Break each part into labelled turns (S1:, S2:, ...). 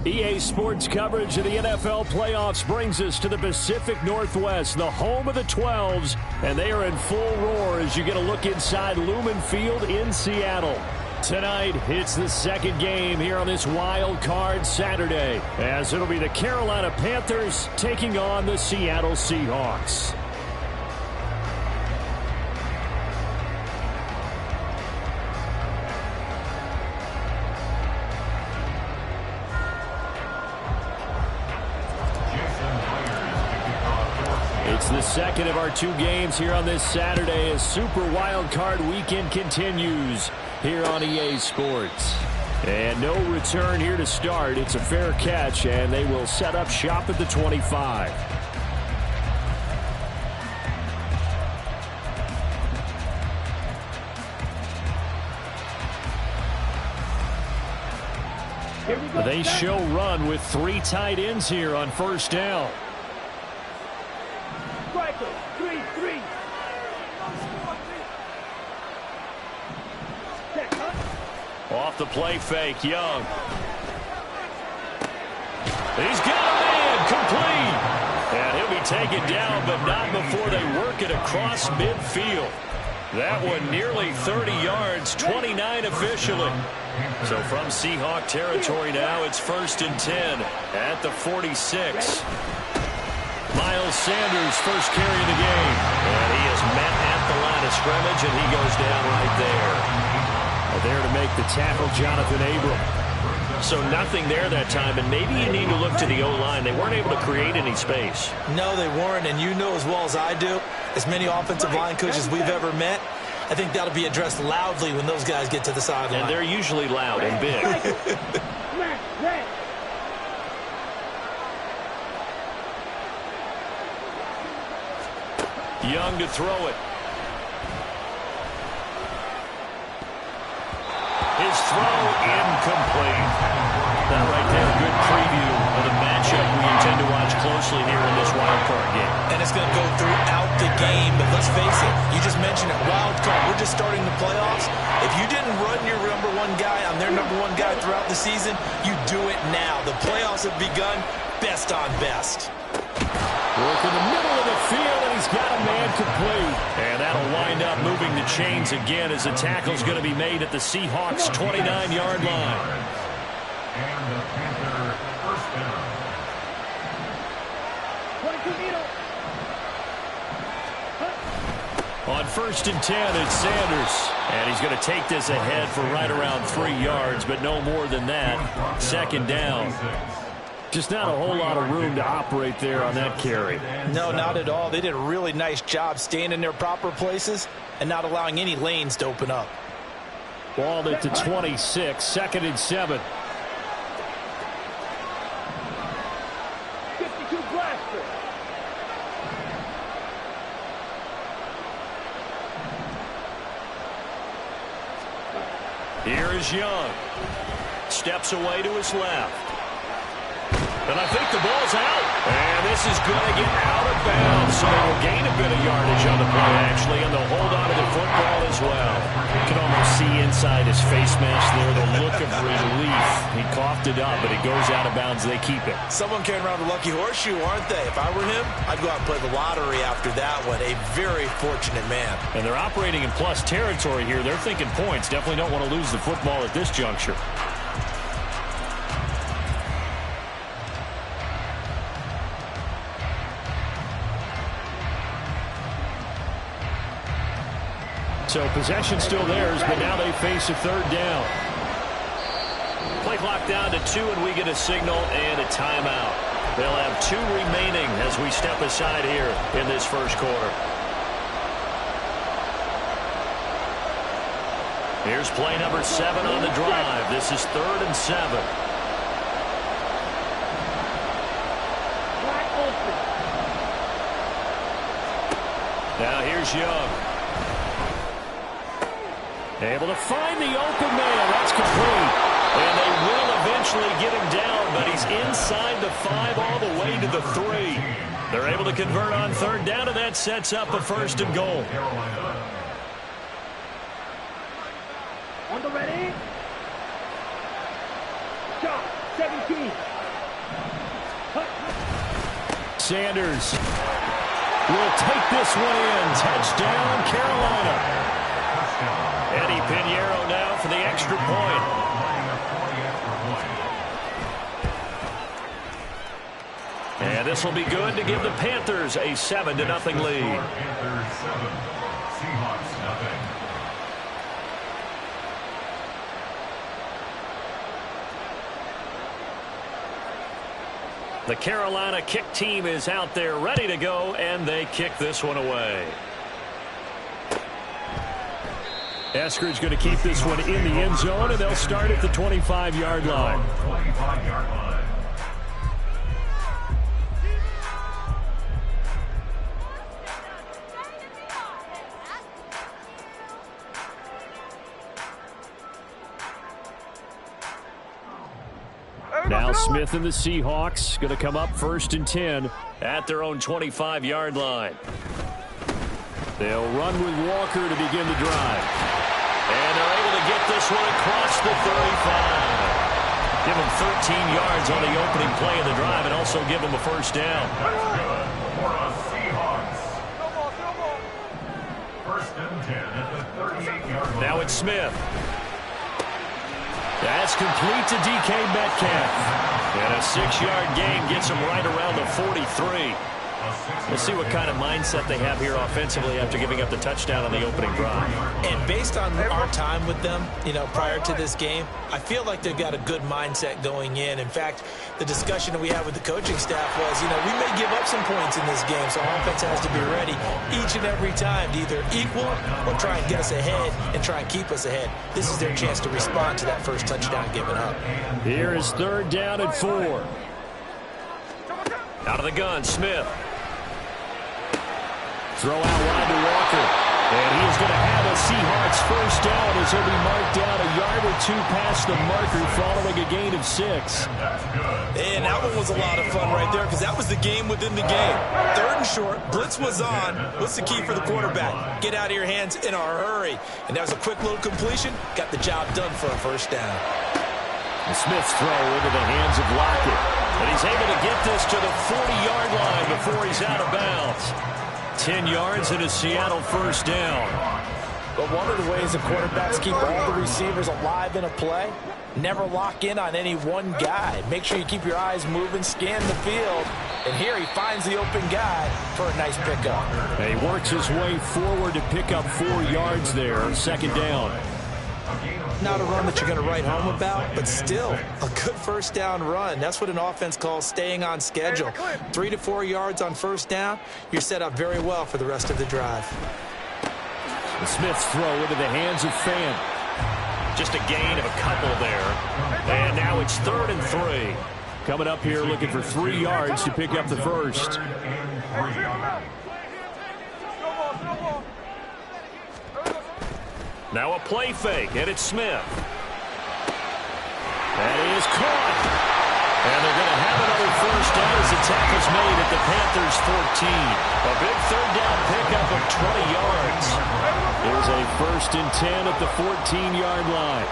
S1: EA Sports coverage of the NFL playoffs brings us to the Pacific Northwest, the home of the 12s, and they are in full roar as you get a look inside Lumen Field in Seattle. Tonight, it's the second game here on this Wild Card Saturday, as it'll be the Carolina Panthers taking on the Seattle Seahawks. It's the second of our two games here on this Saturday as Super Wild Card Weekend continues here on EA Sports. And no return here to start. It's a fair catch, and they will set up shop at the 25. They show run with three tight ends here on first down. Off the play fake, Young. He's got a man, complete. And he'll be taken down, but not before they work it across midfield. That one nearly 30 yards, 29 officially. So from Seahawk territory now, it's 1st and 10 at the 46. Miles Sanders, first carry of the game. And he is met at the line of scrimmage, and he goes down right there. There to make the tackle, Jonathan Abram. So nothing there that time, and maybe you need to look to the O-line. They weren't able to create any space.
S2: No, they weren't, and you know as well as I do, as many offensive line coaches we've ever met, I think that'll be addressed loudly when those guys get to the sideline.
S1: And they're usually loud and big. Young to throw it. His throw incomplete. That right there, good preview of the matchup we intend to watch closely here in this wild card game.
S2: And it's going to go throughout the game, but let's face it, you just mentioned it, wild card. We're just starting the playoffs. If you didn't run your number one guy on their number one guy throughout the season, you do it now. The playoffs have begun, best on best.
S1: Work in the middle of the field, and he's got a man complete. And that'll wind up moving the chains again as the tackle's going to be made at the Seahawks' 29-yard line.
S3: And the Panther first down.
S1: On 1st and 10, it's Sanders. And he's going to take this ahead for right around 3 yards, but no more than that. 2nd down. Just not a whole lot of room to operate there on that carry.
S2: No, not at all. They did a really nice job staying in their proper places and not allowing any lanes to open up.
S1: Balled it to 26, 2nd and 7.
S4: 52 blaster.
S1: Here is Young. Steps away to his left. And I think the ball's out. And this is going to get out of bounds. So they will gain a bit of yardage on the play, actually, and they'll hold on to the football as well. You can almost see inside his face mask there the look of relief. He coughed it up, but it goes out of bounds. They keep it.
S2: Someone carrying around a lucky horseshoe, aren't they? If I were him, I'd go out and play the lottery after that one. A very fortunate man.
S1: And they're operating in plus territory here. They're thinking points. Definitely don't want to lose the football at this juncture. So possession still theirs, but now they face a 3rd down. Play clock down to 2, and we get a signal and a timeout. They'll have 2 remaining as we step aside here in this first quarter. Here's play number 7 on the drive. This is 3rd and 7. Now here's Young. Able to find the open man. That's complete. And they will eventually get him down, but he's inside the 5 all the way to the 3. They're able to convert on 3rd down, and that sets up a 1st and goal.
S4: On the ready. Shot. 17.
S1: Sanders will take this one in. Touchdown, Carolina. Eddie Pinheiro now for the extra point. And this will be good to give the Panthers a 7-0 lead.
S3: Panthers 7, Seahawks nothing.
S1: The Carolina kick team is out there ready to go, and they kick this one away. Eskridge going to keep this one in the end zone, and they'll start at the 25-yard line.
S3: 25-yard line.
S1: Now Smith and the Seahawks going to come up 1st and 10 at their own 25-yard line. They'll run with Walker to begin the drive. And they're able to get this one across the 35. Give them 13 yards on the opening play of the drive and also give them a first down.
S3: That's good for the Seahawks. 1st and 10 at the 38-yard line.
S1: Now it's Smith. That's complete to DK Metcalf. And a 6-yard gain gets him right around the 43. We'll see what kind of mindset they have here offensively after giving up the touchdown on the opening drive.
S2: And based on our time with them, prior to this game, I feel like they've got a good mindset going in. In fact, the discussion that we had with the coaching staff was, we may give up some points in this game, so offense has to be ready each and every time to either equal or try and get us ahead and try and keep us ahead. This is their chance to respond to that first touchdown given up.
S1: Here is 3rd down and 4. Out of the gun, Smith. Throw out wide to Walker. And he is going to have a Seahawks first down as he'll be marked down a yard or 2 past the marker following a gain of 6.
S2: And that one was a lot of fun right there because that was the game within the game. 3rd and short, blitz was on. What's the key for the quarterback? Get out of your hands in a hurry. And that was a quick little completion. Got the job done for a first down.
S1: And Smith's throw into the hands of Lockett. And he's able to get this to the 40-yard line before he's out of bounds. 10 yards and a Seattle first down.
S2: But one of the ways the quarterbacks keep all the receivers alive in a play, never lock in on any one guy. Make sure you keep your eyes moving, scan the field. And here he finds the open guy for a nice pickup.
S1: And he works his way forward to pick up 4 yards there. 2nd down.
S2: Not a run that you're going to write home about, but still a good first down run. That's what an offense calls staying on schedule. 3 to 4 yards on first down. You're set up very well for the rest of the drive.
S1: The Smith's throw into the hands of Fan. Just a gain of a couple there. And now it's 3rd and 3. Coming up here looking for 3 yards to pick up the first. Now a play fake, and it's Smith. That is caught. And they're going to have another first down as the tackle's made at the Panthers 14. A big 3rd down pickup of 20 yards. Here's a 1st and 10 at the 14-yard line.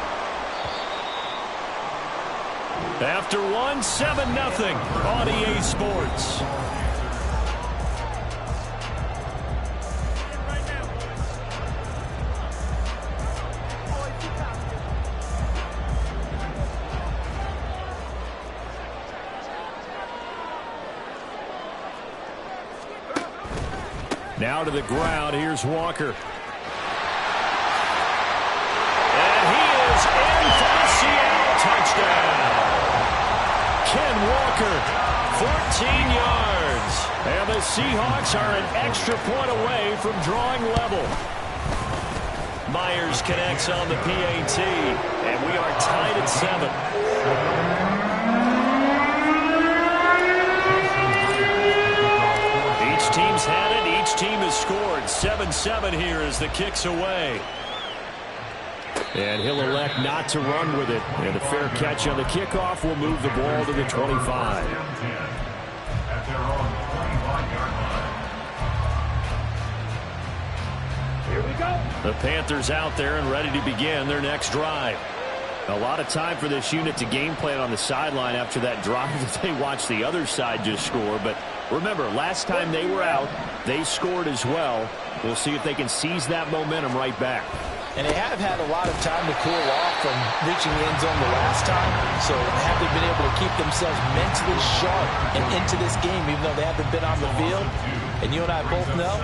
S1: After 7-0 on EA Sports. Now to the ground. Here's Walker. And he is in for the Seattle touchdown. Ken Walker, 14 yards. And the Seahawks are an extra point away from drawing level. Myers connects on the PAT. And we are tied at 7. Team's had it. Each team has scored. 7-7 here as the kick's away. And he'll elect not to run with it. And a fair catch on the kickoff will move the ball to the 25.
S3: Here we go.
S1: The Panthers out there and ready to begin their next drive. A lot of time for this unit to game plan on the sideline after that drive that they watched the other side just score, but Remember, last time they were out, they scored as well. We'll see if they can seize that momentum right back.
S2: And they have had a lot of time to cool off from reaching the end zone the last time. So have they been able to keep themselves mentally sharp and into this game, even though they haven't been on the field? And you and I both know,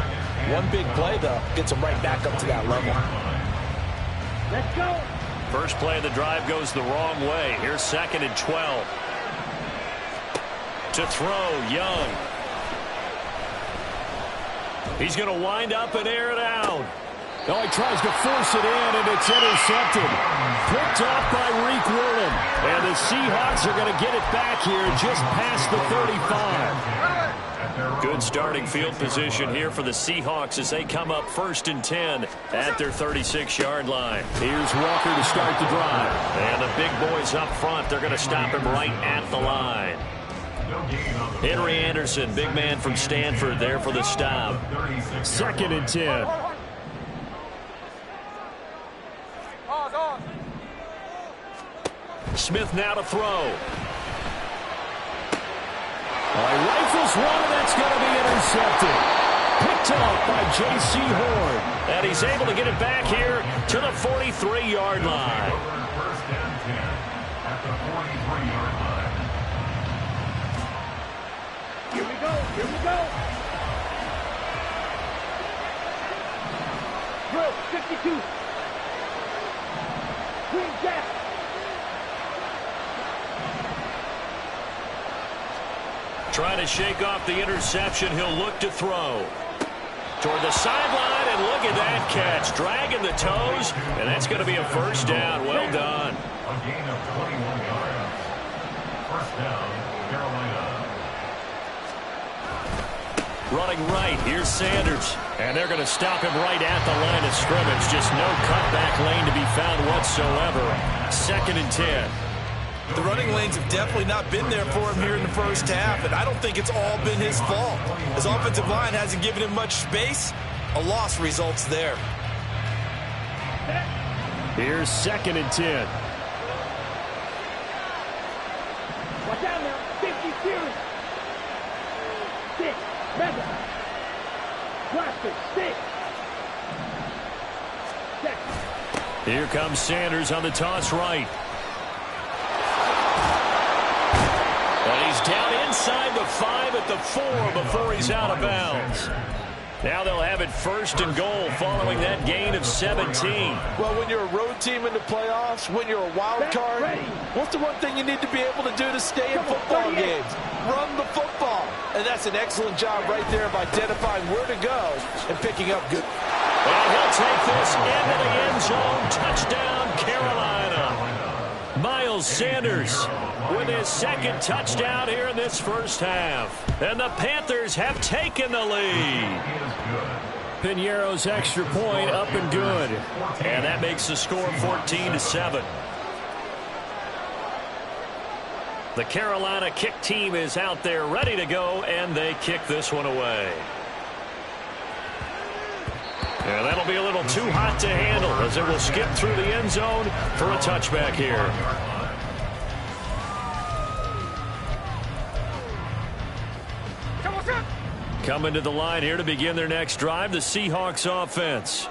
S2: one big play, though, gets them right back up to that level.
S4: Let's go.
S1: First play of the drive goes the wrong way. Here's 2nd and 12. To throw, Young. He's going to wind up and air it out. Oh, he tries to force it in, and it's intercepted. Picked off by Reek Woolen. And the Seahawks are going to get it back here just past the 35. Good starting field position here for the Seahawks as they come up 1st and 10 at their 36-yard line. Here's Walker to start the drive. And the big boys up front, they're going to stop him right at the line. Henry Anderson, big man from Stanford, there for the stop. 2nd and 10. Smith now to throw. He rifles one, and that's going to be intercepted. Picked off by J.C. Horn. And he's able to get it back here to the 43-yard line.
S3: 1st and 10 at the 43-yard line.
S4: Here we go. Here we go. Drill 52. Green Jack.
S1: Trying to shake off the interception. He'll look to throw. Toward the sideline, and look at that catch. Dragging the toes, and that's going to be a 1st down. Well done.
S3: A gain of 21 yards. 1st down, Carolina.
S1: Running right, here's Sanders. And they're going to stop him right at the line of scrimmage. Just no cutback lane to be found whatsoever. 2nd and 10.
S2: The running lanes have definitely not been there for him here in the first half, and I don't think it's all been his fault. His offensive line hasn't given him much space. A loss results there.
S1: Here's 2nd and 10.
S4: Watch out now. 50 series. 6. Mega. Blaster. 6.
S1: Here comes Sanders on the toss right. And he's down inside the 5 at the 4 before he's out of bounds. Now they'll have it 1st and goal following that gain of 17.
S2: Well, when you're a road team in the playoffs, when you're a wild card, what's the one thing you need to be able to do to stay in football games? Run the football. And that's an excellent job right there of identifying where to go and picking up good.
S1: And he'll take this into the end zone. Touchdown, Carolina. Miles Sanders with his 2nd touchdown here in this first half. And the Panthers have taken the lead. Piñeiro's extra point up and good. And that makes the score 14-7. The Carolina kick team is out there ready to go, and they kick this one away. And that'll be a little too hot to handle as it will skip through the end zone for a touchback here. Coming to the line here to begin their next drive, the Seahawks offense.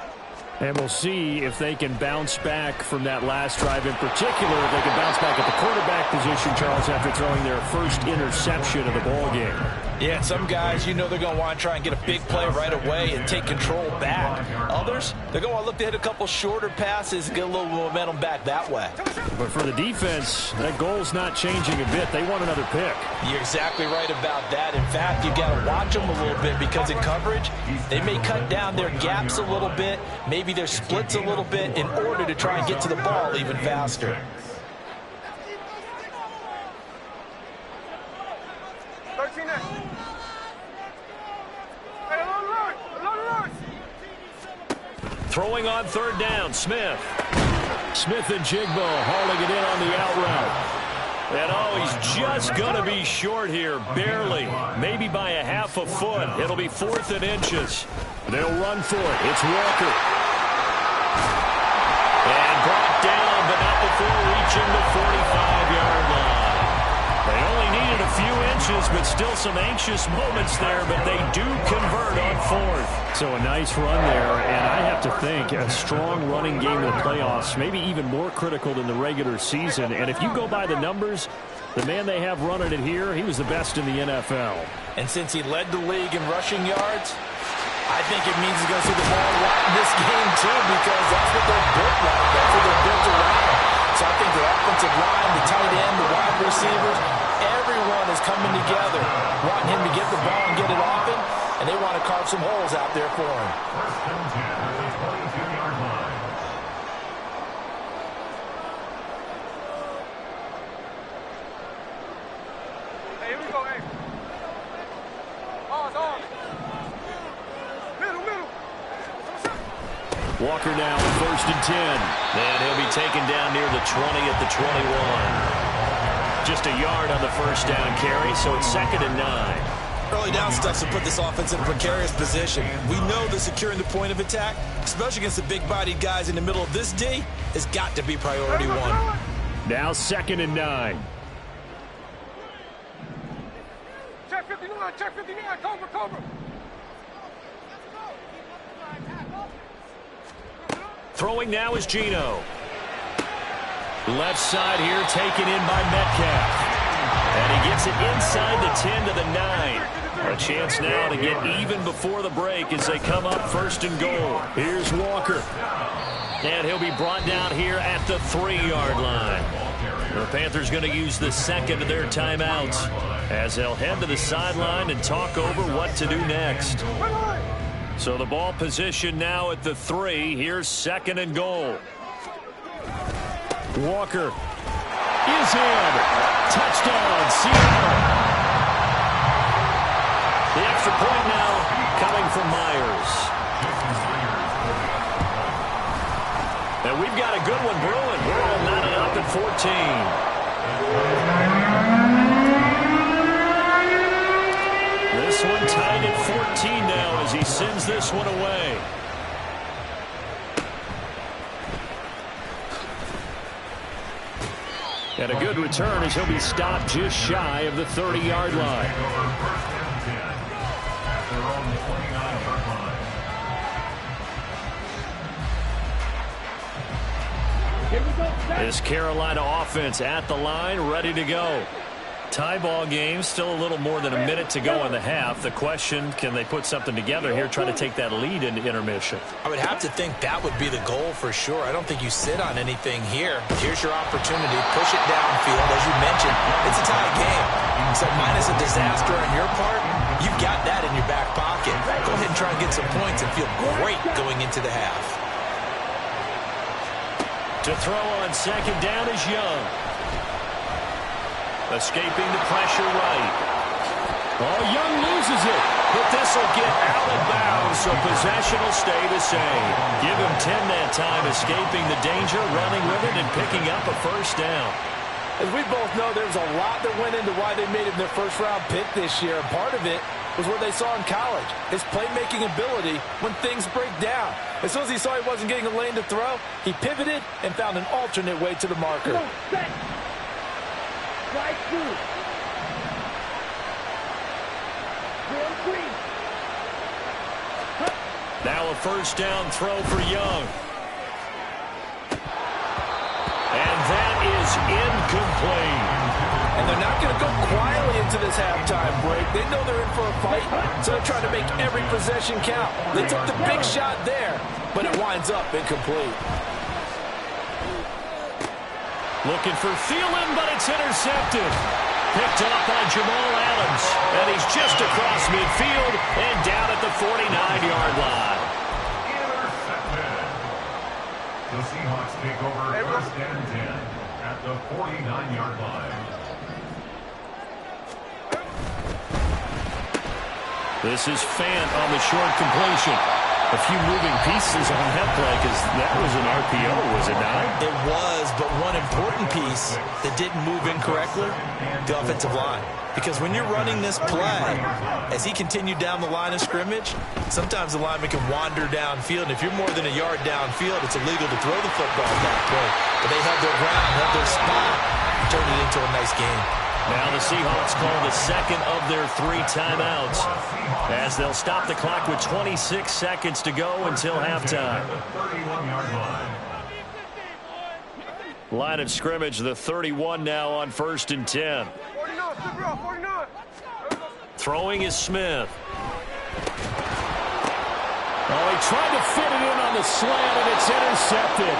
S1: And we'll see if they can bounce back from that last drive in particular. If they can bounce back at the quarterback position, Charles, after throwing their first interception of the ball game.
S2: Yeah, some guys, you know they're going to want to try and get a big play right away and take control back. Others, they're going to look to hit a couple shorter passes and get a little momentum back that way.
S1: But for the defense, that goal's not changing a bit. They want another pick.
S2: You're exactly right about that. In fact, you've got to watch them a little bit because in coverage, they may cut down their gaps a little bit, maybe their splits a little bit in order to try and get to the ball even faster.
S1: Throwing on 3rd down, Smith. Smith and Jigbo hauling it in on the out route. And he's just going to be short here, barely, maybe by a half a foot. It'll be 4th and inches. They'll run for it. It's Walker. And brought down, but not before reaching the 45-yard line. They only needed a few inches, but still some anxious moments there, but they do convert on fourth.
S5: So a nice run there, and I have to think a strong running game in the playoffs, maybe even more critical than the regular season. And if you go by the numbers, the man they have running it here, he was the best in the NFL.
S2: And since he led the league in rushing yards, I think it means he's going to see the ball a lot in this game, too, because that's what they're built like. That's what they're built around. So I think the offensive line, the tight end, the wide receivers, everyone is coming together, wanting him to get the ball and get it often, and they want to carve some holes out there for him.
S3: First and 10 at the 22-yard line.
S4: Hey, here we go, hey. On. Middle.
S1: Walker now on first and 10. And he'll be taken down near the 20 at the 21. Just a yard on the first down carry, so it's 2nd and 9.
S2: Early down stuff to put this offense in a precarious position. We know that securing the point of attack, especially against the big-bodied guys in the middle of this D, has got to be priority one.
S5: Now 2nd and 9.
S4: Check 59, Cobra.
S1: Throwing now is Geno. Left side here taken in by Metcalf. And he gets it inside the 10 to the 9. A chance now to get even before the break as they come up 1st and goal. Here's Walker. And he'll be brought down here at the 3-yard line. The Panthers going to use the second of their timeouts as they'll head to the sideline and talk over what to do next. So the ball position now at the 3. Here's 2nd and goal. Walker is in. Touchdown, Seattle. The extra point now coming from Myers. And we've got a good one brewing. We're all knotted up at 14. This one tied at 14 now as he sends this one away. And a good return as he'll be stopped just shy of the 30-yard line. This Carolina offense at the line, ready to go. Tie ball game, still a little more than a minute to go in the half. The question, can they put something together here, trying to take that lead into intermission?
S2: I would have to think that would be the goal for sure. I don't think you sit on anything here. Here's your opportunity. Push it downfield. As you mentioned, it's a tie game. So minus a disaster on your part, you've got that in your back pocket. Go ahead and try and get some points and feel great going into the half.
S1: To throw on 2nd down is Young. Escaping the pressure right. Oh, Young loses it. But this will get out of bounds, so possession will stay the same. Give him 10 that time, escaping the danger, running with it, and picking up a first down.
S2: As we both know, there's a lot that went into why they made him their first-round pick this year. Part of it was what they saw in college, his playmaking ability when things break down. As soon as he saw he wasn't getting a lane to throw, he pivoted and found an alternate way to the marker.
S4: Right through.
S1: Now a first down throw for Young. And that is incomplete.
S2: And they're not going to go quietly into this halftime break. They know they're in for a fight, so they're trying to make every possession count. They took the big shot there, but it winds up incomplete.
S1: Looking for Thielen, but it's intercepted. Picked up by Jamal Adams. And he's just across midfield and down at the 49-yard line.
S3: Intercepted. The Seahawks take over 1st and 10 at the 49-yard line.
S1: This is Fant on the short completion. A few moving pieces on that play because that was an RPO, was it not?
S2: It was, but one important piece that didn't move incorrectly, the offensive line. Because when you're running this play, as he continued down the line of scrimmage, sometimes the lineman can wander downfield. And if you're more than a yard downfield, it's illegal to throw the football that way. But they held their ground, held their spot, and turned it into a nice game.
S1: Now the Seahawks call the second of their 3 timeouts as they'll stop the clock with 26 seconds to go until halftime. Line of scrimmage, the 31 now on 1st and 10.
S4: 49.
S1: Throwing is Smith.
S5: Oh, he tried to fit it in on the slant, and it's intercepted.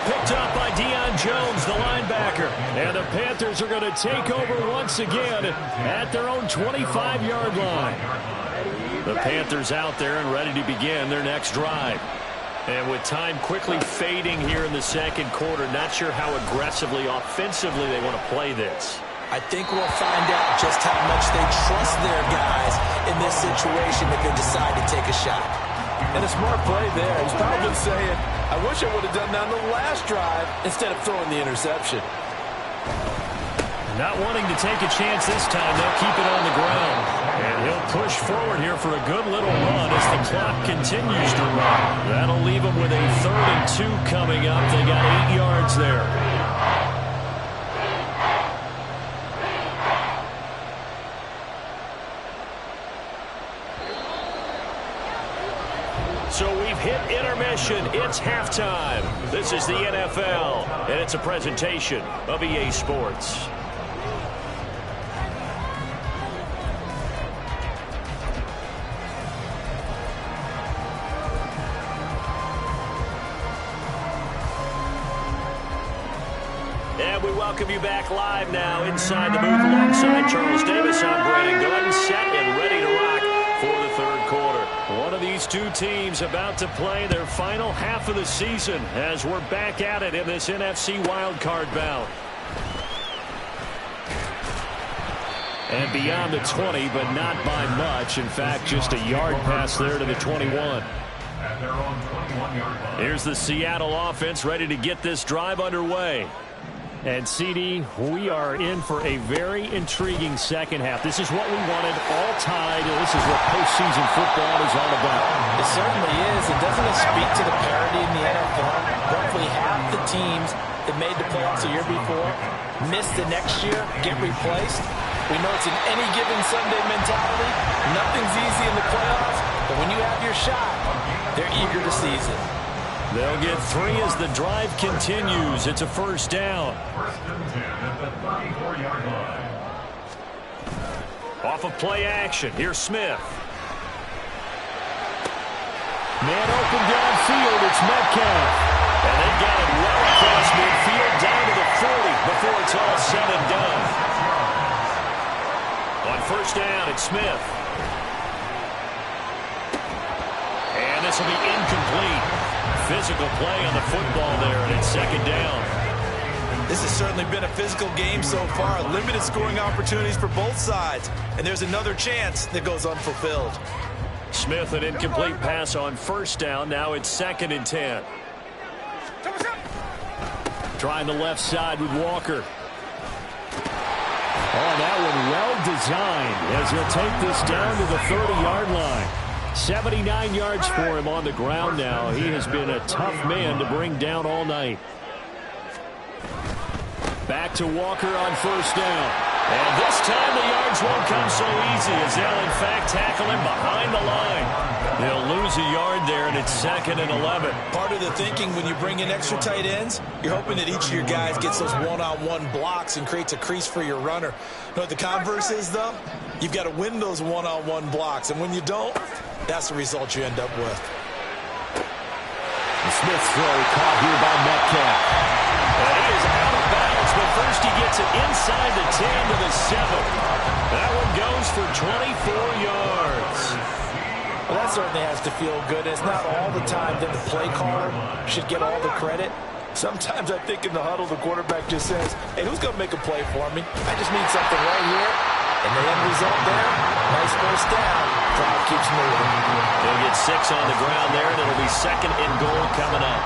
S1: Picked up by Deion Jones, the linebacker.
S5: And the Panthers are going to take over once again at their own 25-yard line.
S1: The Panthers out there and ready to begin their next drive. And with time quickly fading here in the second quarter, not sure how aggressively, offensively they want to play this.
S2: I think we'll find out just how much they trust their guys in this situation if they decide to take a shot.
S6: And a smart play there. He's probably saying, I wish I would have done that on the last drive instead of throwing the interception.
S1: Not wanting to take a chance this time, they'll keep it on the ground. And he'll push forward here for a good little run as the clock continues to run. That'll leave them with a 3rd and 2 coming up. They got 8 yards there. So we've hit intermission. It's halftime. This is the NFL, and it's a presentation of EA Sports. And we welcome you back live now inside the booth alongside Charles Davis. I'm Brandon Gunn, set and ready to rock for the 3rd quarter. One of these 2 teams about to play their final half of the season as we're back at it in this NFC wildcard bout. And beyond the 20, but not by much. In fact, just a yard pass there to the 21. Here's the Seattle offense ready to get this drive underway. And, CD, we are in for a very intriguing second half. This is what we wanted, all tied, and this is what postseason football is all about.
S2: It certainly is. And doesn't it speak to the parity in the NFL? Roughly half the teams that made the playoffs a year before miss the next year, get replaced. We know it's an any given Sunday mentality. Nothing's easy in the playoffs, but when you have your shot, they're eager to seize it.
S1: They'll get 3 as the drive continues. It's a 1st down.
S3: 1st and 10 at the 34-yard line.
S1: Off of play action. Here's Smith.
S5: Man open downfield. It's Metcalf.
S1: And they got it well across midfield down to the 40 before it's all said and done. On 1st down, it's Smith. And this will be incomplete. Physical play on the football there, and it's 2nd down.
S2: This has certainly been a physical game so far. Limited scoring opportunities for both sides. And there's another chance that goes unfulfilled.
S1: Smith, an incomplete pass on 1st down. Now it's 2nd and 10.
S5: Trying the left side with Walker. Oh, that one well designed as he'll take this down to the 30-yard line. 79 yards for him on the ground now. He has been a tough man to bring down all night. Back to Walker on 1st down.
S1: And this time the yards won't come so easy as they'll in fact tackle him behind the line. They'll lose a yard there, and it's 2nd and 11.
S2: Part of the thinking when you bring in extra tight ends, you're hoping that each of your guys gets those one-on-one blocks and creates a crease for your runner. You know what the converse is, though? You've got to win those one-on-one blocks, and when you don't, that's the result you end up with.
S5: The Smith's throw caught here by Metcalf.
S1: And he is out of bounds, but first he gets it inside the 10 to the 7. That one goes for 24 yards.
S2: Well, that certainly has to feel good. It's not all the time that the play caller should get all the credit. Sometimes I think in the huddle, the quarterback just says, hey, who's going to make a play for me? I just need something right here. And the end result there, nice 1st down. Crowd keeps moving.
S1: They'll get 6 on the ground there, and it'll be 2nd and goal coming up.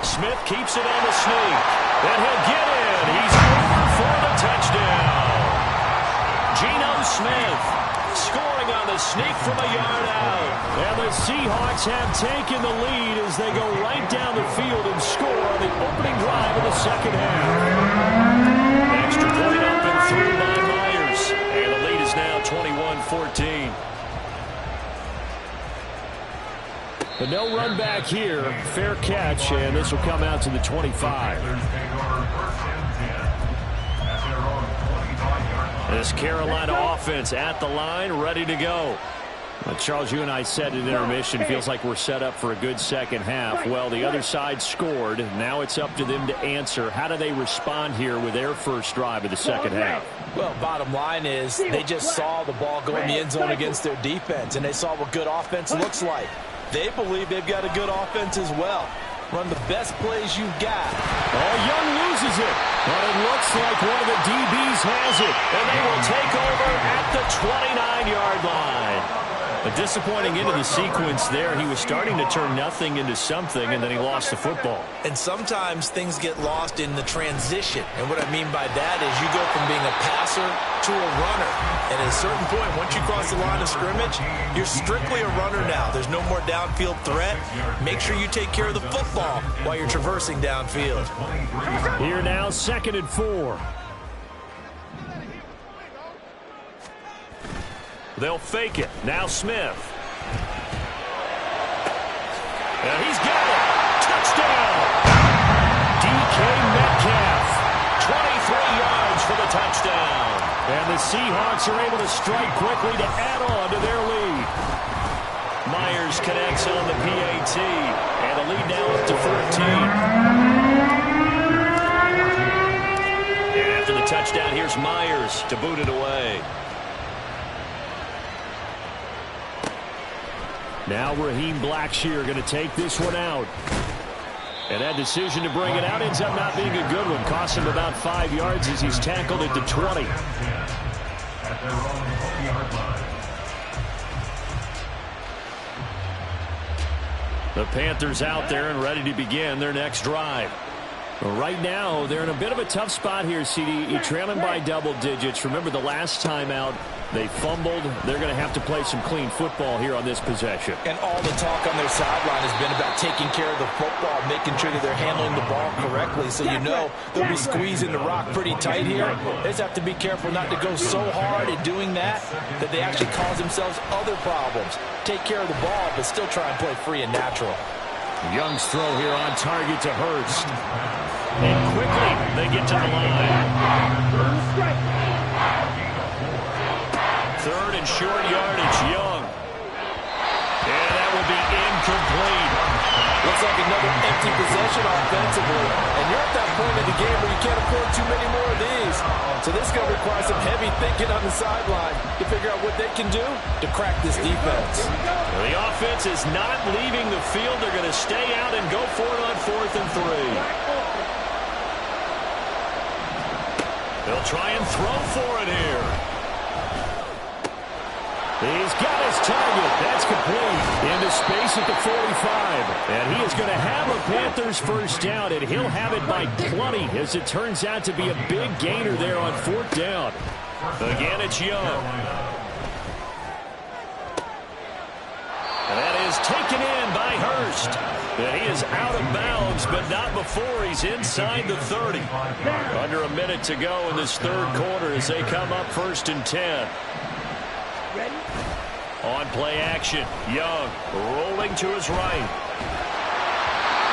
S1: Smith keeps it on the sneak. And he'll get in. He's over for the touchdown. Geno Smith scoring on the sneak from a yard out. And the
S5: the Seahawks have taken the lead as they go right down the field and score on the opening drive of the second half. Extra point up and through by Myers. And the lead is now 21-14. But no run back here. Fair catch, and this will come out to the 25. This Carolina offense at the line, ready to go. Well, Charles, you and I said at intermission, feels like we're set up for a good second half. Well, the other side scored. Now it's up to them to answer. How do they respond here with their first drive of the second half?
S2: Well, bottom line is they just saw the ball go in the end zone against their defense, and they saw what good offense looks like. They believe they've got a good offense as well. Run the best plays you've got.
S5: Oh, Young loses it. But it looks like one of the DBs has it. And they will take over at the 29-yard line. A disappointing end of the sequence there. He was starting to turn nothing into something, and then he lost the football.
S2: And sometimes things get lost in the transition. And what I mean by that is you go from being a passer to a runner. And at a certain point, once you cross the line of scrimmage, you're strictly a runner now. There's no more downfield threat. Make sure you take care of the football while you're traversing downfield.
S5: Here now, 2nd and 4. They'll fake it. Now Smith. And he's got it. Touchdown. DK Metcalf. 23 yards for the touchdown. And the Seahawks are able to strike quickly to add on to their lead. Myers connects on the PAT. And the lead now up to 14. And after the touchdown, here's Myers to boot it away. Now Raheem Blackshear going to take this one out. And that decision to bring it out ends up not being a good one. Cost him about 5 yards as he's tackled at the 20. The Panthers out there and ready to begin their next drive. Right now, they're in a bit of a tough spot here, CD. You're trailing by double digits. Remember the last time out, they fumbled. They're going to have to play some clean football here on this possession.
S2: And all the talk on their sideline has been about taking care of the football, making sure that they're handling the ball correctly. So you know they'll be squeezing the rock pretty tight here. They just have to be careful not to go so hard at doing that they actually cause themselves other problems. Take care of the ball, but still try and play free and natural.
S5: Young's throw here on target to Hurst. And quickly they get to the line. 3rd and short yardage, Young. And that will be incomplete.
S2: Looks like another empty possession offensively. And you're at that point in the game where you can't afford too many more of these. So this is going to require some heavy thinking on the sideline to figure out what they can do to crack this defense.
S5: Well, the offense is not leaving the field. They're going to stay out and go for it on 4th and 3. They'll try and throw for it here. He's got his target. That's complete. Into space at the 45. And he is going to have a Panthers first down, and he'll have it by 20 as it turns out to be a big gainer there on 4th down. Again, it's Young. And that is taken in by Hurst. And he is out of bounds, but not before he's inside the 30. Under a minute to go in this 3rd quarter as they come up 1st and 10. On play action, Young rolling to his right.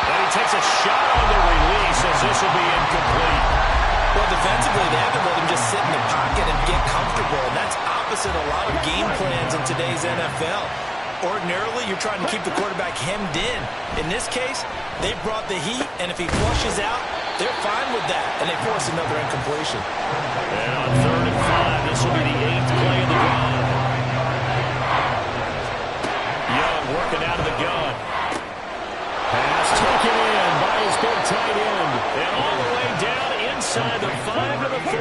S5: And he takes a shot on the release as this will be incomplete.
S2: Well, defensively, they haven't let him just sit in the pocket and get comfortable. And that's opposite a lot of game plans in today's NFL. Ordinarily, you're trying to keep the quarterback hemmed in. In this case, they brought the heat, and if he flushes out, they're fine with that. And they force another incompletion.
S5: And on 3rd and 5, this will be the 8th play of the drive. Working out of the gun. Pass taken in by his big tight end. And all the way down inside the 5 to the 4.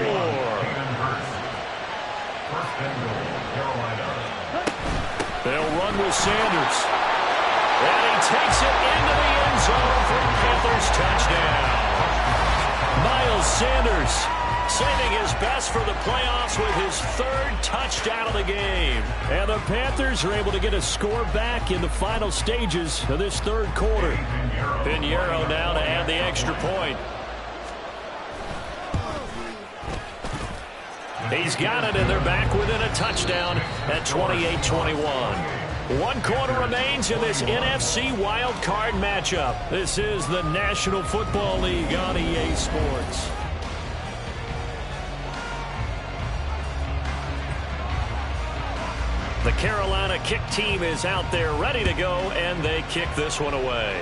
S5: They'll run with Sanders. And he takes it into the end zone for a Panthers touchdown. Miles Sanders
S1: saving his best for the playoffs with his third touchdown of the game.
S5: And the Panthers are able to get a score back in the final stages of this third quarter.
S1: Pinheiro now to add the extra point. He's got it, and they're back within a touchdown at 28-21. 1 quarter remains in this NFC Wildcard matchup. This is the National Football League on EA Sports. The Carolina kick team is out there ready to go, and they kick this one away.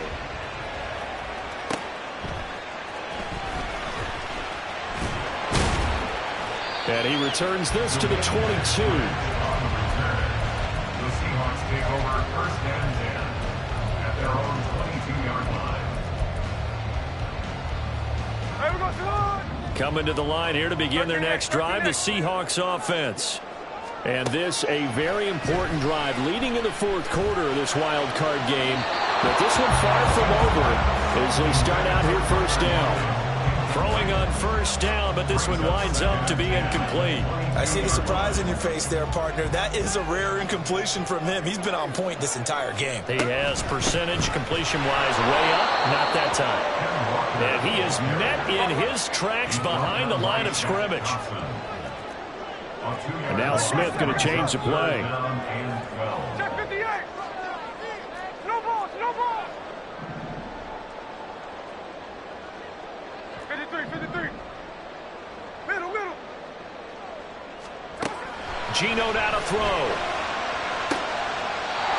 S5: And he returns this to the 22.
S3: The Seahawks take over first and 10 at their own 22-yard line.
S1: Coming to the line here to begin their next drive, the Seahawks offense.
S5: And this a very important drive leading in the fourth quarter of this wild card game. But this one far from over as they start out here first down.
S1: Throwing on first down, but this one winds up to be incomplete.
S2: I see the surprise in your face there, partner. That is a rare incompletion from him. He's been on point this entire game.
S1: He has percentage completion-wise way up, not that time. And he is met in his tracks behind the line of scrimmage.
S5: And now Smith going to change the play.
S4: Check 58. No balls, no balls. 53. Middle.
S1: Gino now to throw.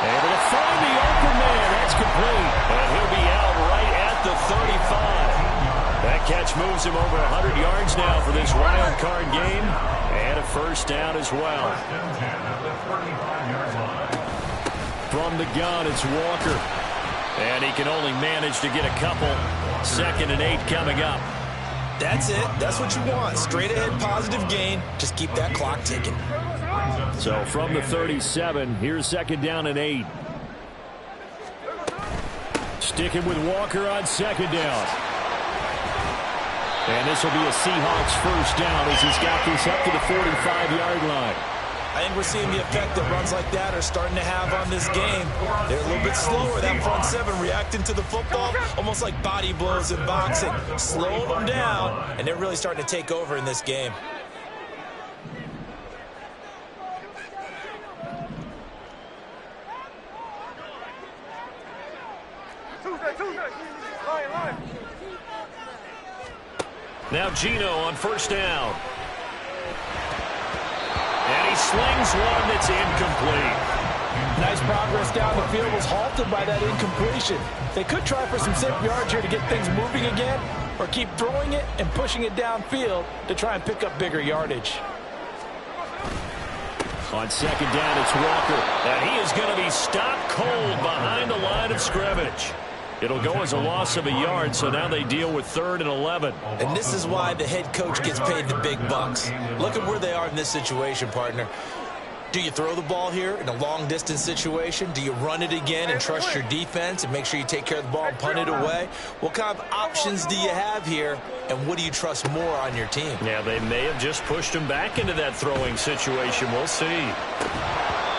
S1: Able to find the open man. That's complete. And he'll be out right at the 35. That catch moves him over 100 yards now for this wild card game. And a first down as well.
S5: From the gun, it's Walker.
S1: And he can only manage to get a couple. 2nd and 8 coming up.
S2: That's it. That's what you want. Straight ahead positive gain. Just keep that clock ticking.
S5: So from the 37, here's 2nd down and 8. Sticking with Walker on 2nd down. And this will be a Seahawks first down as he's got this up to the 45-yard line.
S2: I think we're seeing the effect that runs like that are starting to have on this game. They're a little bit slower, that front seven, reacting to the football, almost like body blows in boxing. Slowing them down, and they're really starting to take over in this game.
S4: Tuesday. Line.
S1: Now Gino on first down. And he slings one that's incomplete.
S6: Nice progress down the field was halted by that incompletion. They could try for some safe yards here to get things moving again, or keep throwing it and pushing it downfield to try and pick up bigger yardage.
S5: On 2nd down, it's Walker.
S1: And he is going to be stopped cold behind the line of scrimmage. It'll go as a loss of a yard, so now they deal with 3rd and 11.
S2: And this is why the head coach gets paid the big bucks. Look at where they are in this situation, partner. Do you throw the ball here in a long-distance situation? Do you run it again and trust your defense and make sure you take care of the ball and punt it away? What kind of options do you have here, and what do you trust more on your team?
S1: Yeah, they may have just pushed him back into that throwing situation. We'll see.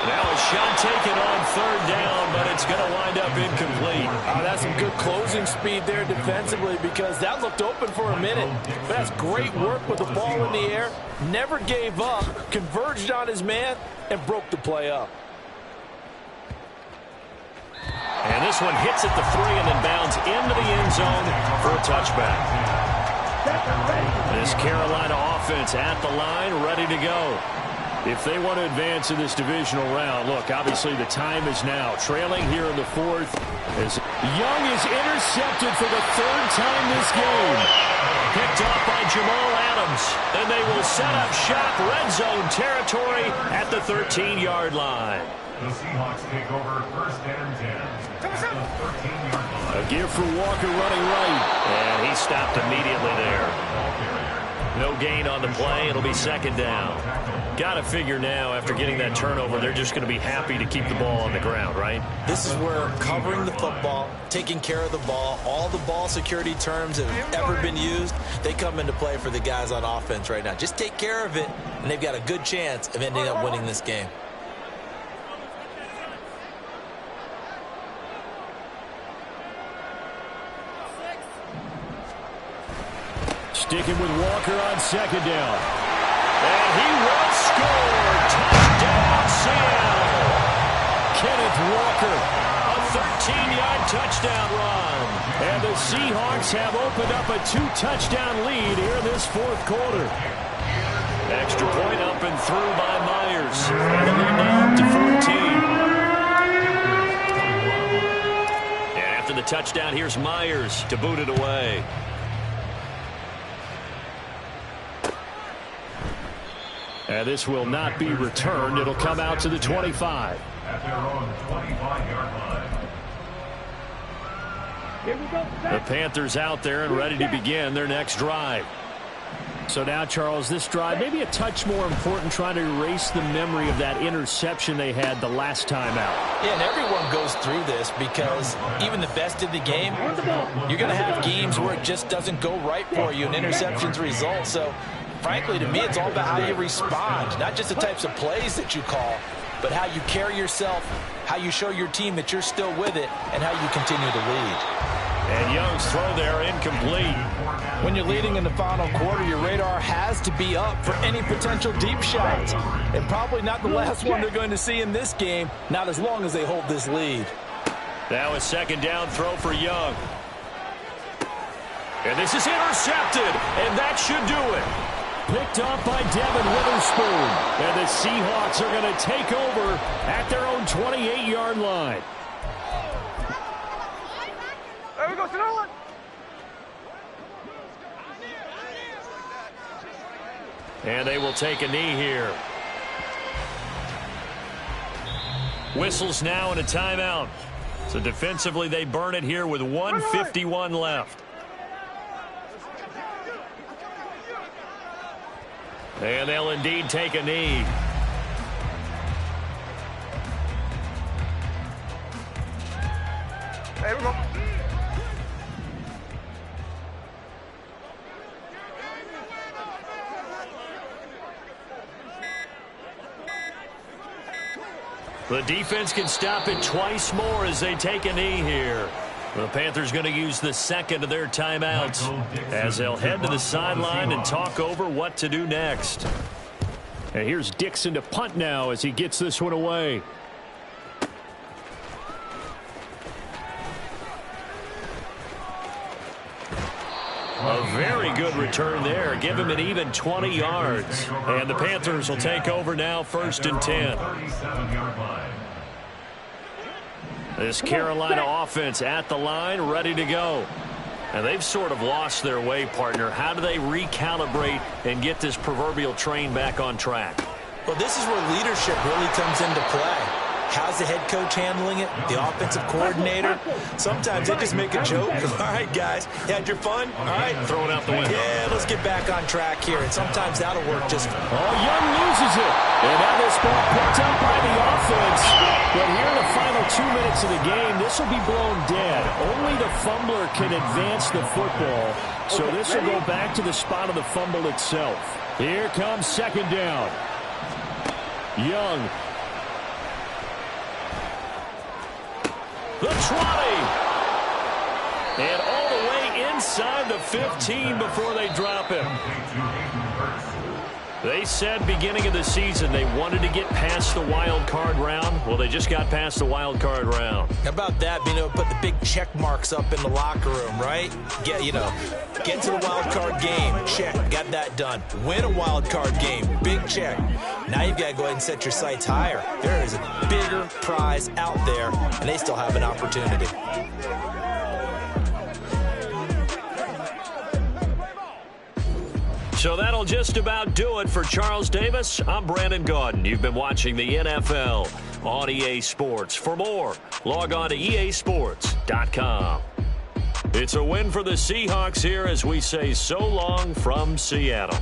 S1: Now a shot taken on 3rd down, but it's going to wind up incomplete.
S6: That's some good closing speed there defensively, because that looked open for a minute. That's great work with the ball in the air. Never gave up, converged on his man, and broke the play up.
S1: And this one hits at the 3 and then bounds into the end zone for a touchback. This Carolina offense at the line, ready to go. If they want to advance in this divisional round, look, obviously the time is now. Trailing here in the 4th as
S5: Young is intercepted for the 3rd time this game.
S1: Picked off by Jamal Adams. And they will set up shop, red zone territory at the 13-yard line.
S3: The Seahawks take over first and 10 at the 13-yard line.
S5: A give for Walker running right.
S1: And he stopped immediately there. No gain on the play. It'll be 2nd down. got to figure now, after getting that turnover, they're just going to be happy to keep the ball on the ground, right?
S2: This is where covering the football, taking care of the ball, all the ball security terms that have ever been used, they come into play for the guys on offense right now. Just take care of it, and they've got a good chance of ending up winning this game.
S5: Sticking with Walker on second down. And he will score. Touchdown, Seattle. Kenneth Walker, a 13-yard touchdown run. And the Seahawks have opened up a 2-touchdown lead here in this fourth quarter.
S1: Extra point up and through by Myers. And the lead now to 14. And after the touchdown, here's Myers to boot it away.
S5: And this will not be returned. It'll come out to the 25.
S3: At their own 25-yard line.
S5: The Panthers out there and ready to begin their next drive. So now, Charles, this drive maybe a touch more important, trying to erase the memory of that interception they had the last time out.
S6: Yeah, and everyone goes through this because even the best in the game, you're going to have games where it just doesn't go right for you, and interceptions result. So frankly, to me, it's all about how you respond, not just the types of plays that you call, but how you carry yourself, how you show your team that you're still with it, and how you continue to lead.
S1: And Young's throw there incomplete.
S6: When you're leading in the final quarter, your radar has to be up for any potential deep shots. And probably not the last one they're going to see in this game, not as long as they hold this lead.
S1: Now a second down throw for Young. And this is intercepted, and that should do it.
S5: Picked up by Devin Witherspoon. And the Seahawks are going to take over at their own 28-yard line.
S4: There we go, Sonoma.
S1: And they will take a knee here. Whistles now and a timeout. So defensively, they burn it here with 1:51 left. And they'll indeed take a knee.
S4: There we go.
S1: The defense can stop it twice more as they take a knee here. The Panthers going to use the second of their timeouts as they'll head to the sideline and talk over what to do next.
S5: And here's Dixon to punt now as he gets this one away.
S1: A very good return there. Give him an even 20 yards. And the Panthers will take over now, 1st and 10.
S3: 37-yard line.
S1: This Carolina offense at the line, ready to go. And they've sort of lost their way, partner. How do they recalibrate and get this proverbial train back on track?
S2: Well, this is where leadership really comes into play. How's the head coach handling it? The offensive coordinator? Sometimes they just make a joke. All right, guys, you had your fun? All right.
S1: Throw it out the window.
S2: Yeah, let's get back on track here. And sometimes that'll work just fine.
S5: Oh, Young loses it. And now this ball picked up by the offense. But here in the final 2 minutes of the game, this will be blown dead. Only the fumbler can advance the football. So this will go back to the spot of the fumble itself. Here comes second down. Young.
S1: The 20. And all the way inside the 15 before they drop him. They said beginning of the season they wanted to get past the wild card round. Well, they just got past the wild card round.
S2: How about that, being able to put the big check marks up in the locker room, right? Get to the wild card game, check, got that done. Win a wild card game, big check. Now you've got to go ahead and set your sights higher. There is a bigger prize out there, and they still have an opportunity.
S1: So that'll just about do it for Charles Davis. I'm Brandon Gaudin. You've been watching the NFL on EA Sports. For more, log on to easports.com. It's a win for the Seahawks here as we say so long from Seattle.